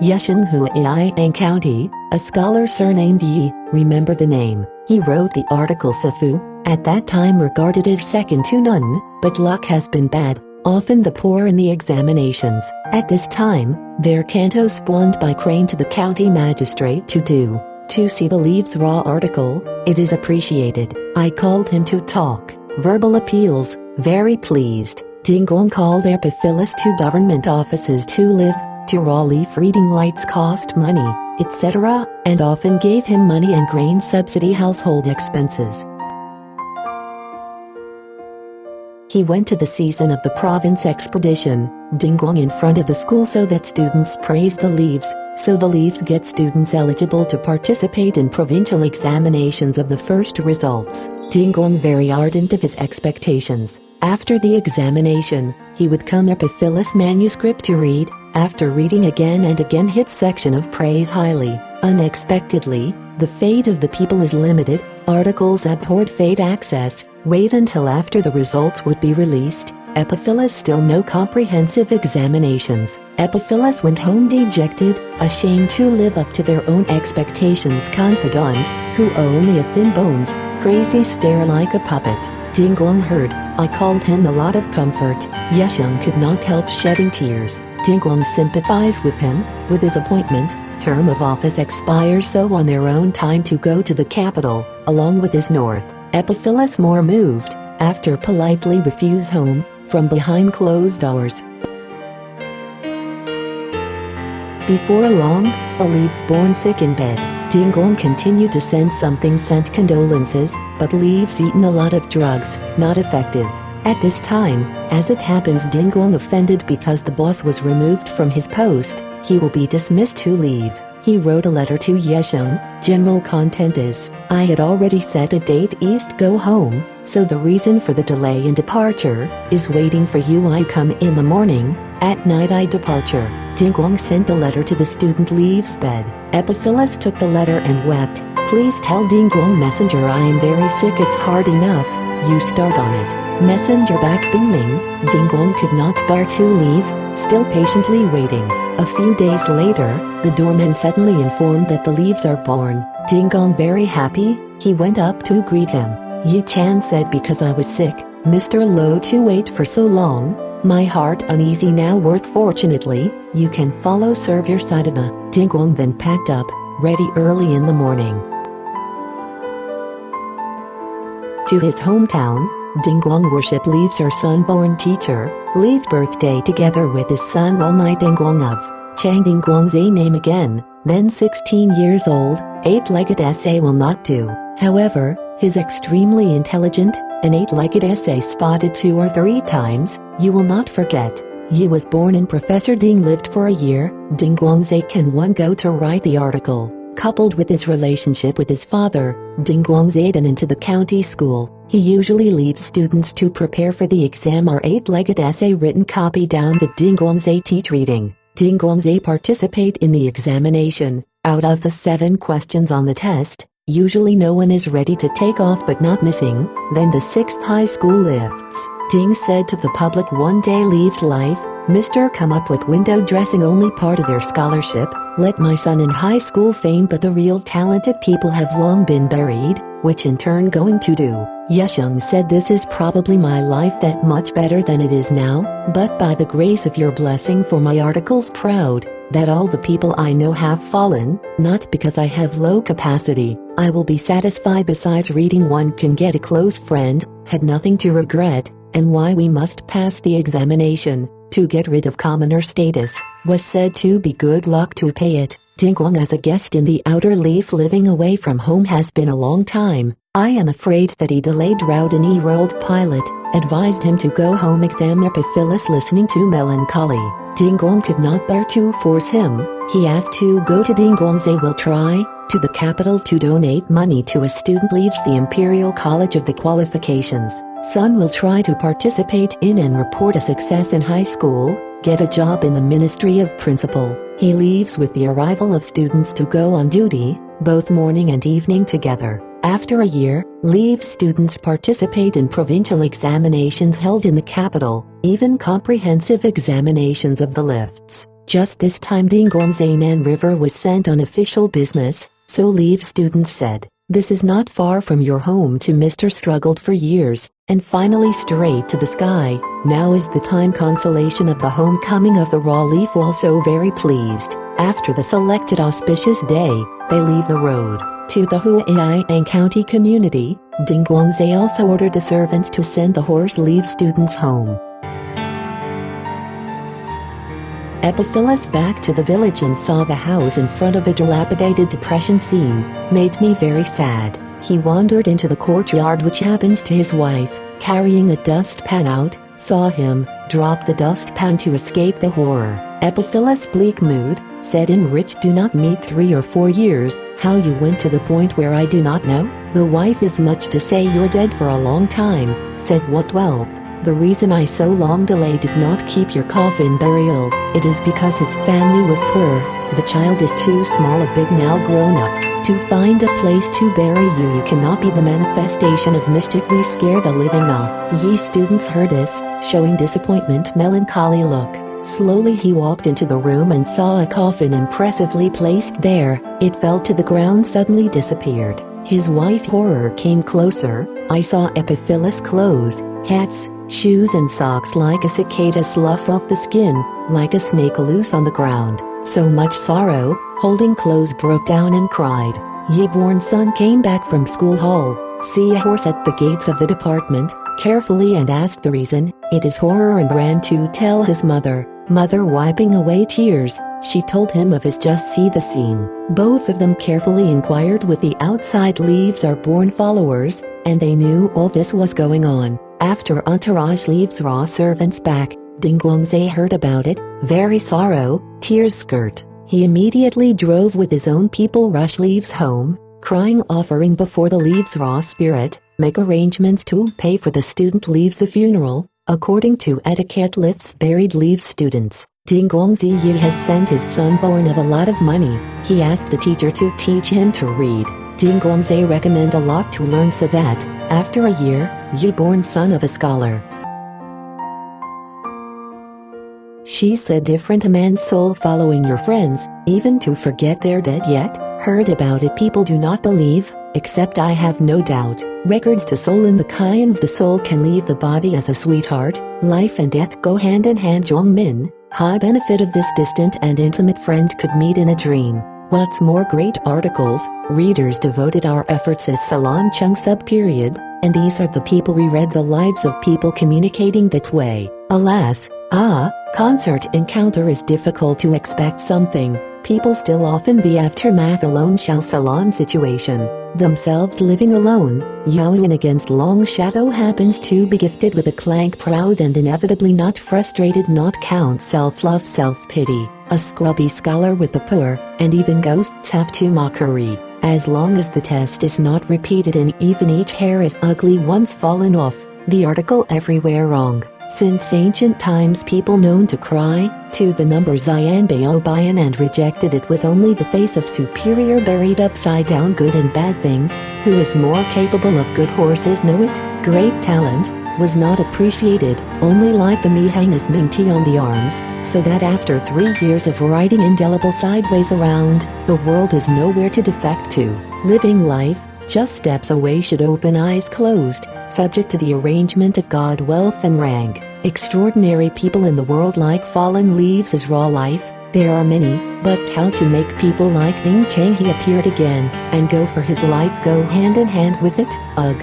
Ye-Sheng Huaiyang County, a scholar surnamed Ye, remember the name. He wrote the article Cifu, at that time regarded as second to none, but luck has been bad, often the poor in the examinations. At this time, their Kanto spawned by Crane to the county magistrate to see the Leaves Raw article. It is appreciated. I called him to talk. Verbal appeals, very pleased. Dinggong called Epiphyllous to government offices to live, to raw leaf reading lights cost money, etc., and often gave him money and grain subsidy household expenses. He went to the season of the province expedition, Dinggong in front of the school so that students praise the leaves, so the leaves get students eligible to participate in provincial examinations of the first results. Dinggong very ardent of his expectations. After the examination, he would come Epiphyllous manuscript to read, after reading again and again hit section of praise highly. Unexpectedly, the fate of the people is limited, articles abhorred fate access, wait until after the results would be released. Epiphyllous still no comprehensive examinations. Epiphyllous went home dejected, ashamed to live up to their own expectations. Confidant, who only a thin bones, crazy stare like a puppet. Dinggong heard. I called him a lot of comfort. Ye-Sheng could not help shedding tears. Dinggong sympathized with him, with his appointment, term of office expires so on their own time to go to the capital, along with his north. Epiphyllous more moved, after politely refuse home, from behind closed doors. Before long, a Leaves born sick in bed. Dinggong continued to send condolences, but Leaves eaten a lot of drugs, not effective. At this time, as it happens Dinggong offended because the boss was removed from his post, he will be dismissed to leave. He wrote a letter to Ye-Sheng. General content is, I had already set a date east go home, so the reason for the delay in departure is waiting for you. I come in the morning, at night I departure. Dinggong sent the letter to the student Leaves bed. Epiphyllous took the letter and wept. Please tell Dinggong messenger I am very sick, it's hard enough, you start on it. Messenger back Bingling. Dinggong could not bear to leave, still patiently waiting. A few days later, the doorman suddenly informed that the Leaves are born. Dinggong very happy, he went up to greet him. Ye-Chan said because I was sick, Mr. Lo to wait for so long, my heart uneasy now work fortunately, you can follow serve your sadhana. Dinggong then packed up, ready early in the morning. To his hometown, Dinggong worship Leaves her son-born teacher, leave birthday together with his son all night. Dinggong of Chang Dinggong's a name again, then 16 years old, 8-legged essay will not do. However, his extremely intelligent, an 8-legged essay spotted 2 or 3 times, you will not forget. Ye was born and Professor Ding lived for a year. Dinggong's a can one go to write the article, coupled with his relationship with his father, Dinggong's aiden into the county school. He usually leaves students to prepare for the exam or 8-legged essay written copy down the Dinggong's a teach reading. Dinggong's a participate in the examination. Out of the 7 questions on the test, usually no one is ready to take off but not missing, then the 6th high school lifts. Ding said to the public one day Leaves life, Mr. come up with window dressing only part of their scholarship, let my son in high school fame but the real talented people have long been buried, which in turn going to do. Ye-Sheng said this is probably my life that much better than it is now, but by the grace of your blessing for my articles proud, that all the people I know have fallen, not because I have low capacity, I will be satisfied besides reading one can get a close friend, had nothing to regret, and why we must pass the examination, to get rid of commoner status, was said to be good luck to pay it. Dinggong as a guest in the outer leaf living away from home has been a long time. I am afraid that he delayed route in E-World pilot, advised him to go home exam Epiphyllous listening to melancholy. Dinggong could not bear to force him, he asked to go to Dinggong's a will try, to the capital to donate money to a student leaves the Imperial College of the qualifications. Son will try to participate in and report a success in high school, get a job in the Ministry of Principal. He leaves with the arrival of students to go on duty, both morning and evening together. After a year, leave students participate in provincial examinations held in the capital, even comprehensive examinations of the lifts. Just this time Dinggong's Nan River was sent on official business, so leave students said. This is not far from your home to Mr. Struggled for years, and finally straight to the sky. Now is the time consolation of the homecoming of the raw leaf also very pleased. After the selected auspicious day, they leave the road. To the Huaiyang County community, Dinggong also ordered the servants to send the horse leave students home. Epiphyllous back to the village and saw the house in front of a dilapidated depression scene, made me very sad. He wandered into the courtyard which happens to his wife, carrying a dustpan out, saw him, drop the dustpan to escape the horror. Epiphyllous' bleak mood, said him rich do not meet 3 or 4 years, how you went to the point where I do not know? The wife is much to say you're dead for a long time, said what wealth? The reason I so long delay did not keep your coffin burial, it is because his family was poor, the child is too small a big now grown up, to find a place to bury you cannot be the manifestation of mischief we scare the living off. Ye students heard this, showing disappointment melancholy look. Slowly he walked into the room and saw a coffin impressively placed there, it fell to the ground suddenly disappeared. His wife horror came closer, I saw Epiphyllous clothes, hats, shoes and socks like a cicada slough off the skin, like a snake loose on the ground. So much sorrow, holding clothes broke down and cried. Ye-born son came back from school hall, see a horse at the gates of the department, carefully and asked the reason, it is horror and ran to tell his mother. Mother wiping away tears, she told him of his just see the scene. Both of them carefully inquired with the outside leaves are born followers, and they knew all this was going on. After entourage leaves raw servants back, Dinggong heard about it, very sorrow, tears skirt. He immediately drove with his own people rush leaves home, crying offering before the leaves raw spirit, make arrangements to pay for the student leaves the funeral, according to etiquette lifts buried leaves students. Dinggong has sent his son born of a lot of money, he asked the teacher to teach him to read. Dinggong recommend a lot to learn so that, after a year, ye-born son of a scholar. She said different a man's soul following your friends, even to forget they're dead yet, heard about it people do not believe, except I have no doubt, records to soul in the kind of the soul can leave the body as a sweetheart, life and death go hand in hand Zhongmin, high benefit of this distant and intimate friend could meet in a dream. What's more great articles, readers devoted our efforts as Salon Chung sub-period, and these are the people we read the lives of people communicating that way. Alas, concert encounter is difficult to expect something, people still often the aftermath alone shall salon situation, themselves living alone, yowing against long shadow happens to be gifted with a clank proud and inevitably not frustrated not count self-love self-pity. A scrubby scholar with the poor, and even ghosts have to mockery, as long as the test is not repeated and even each hair is ugly once fallen off, the article everywhere wrong. Since ancient times people known to cry, to the number Xian Baobian and rejected it was only the face of superior buried upside down good and bad things, who is more capable of good horses know it, great talent, was not appreciated, only like the Mihang is minty on the arms, so that after 3 years of riding indelible sideways around, the world is nowhere to defect to. Living life, just steps away should open eyes closed, subject to the arrangement of God wealth and rank. Extraordinary people in the world like fallen leaves as raw life, there are many, but how to make people like Ding Chang he appeared again, and go for his life go hand in hand with it, ugh.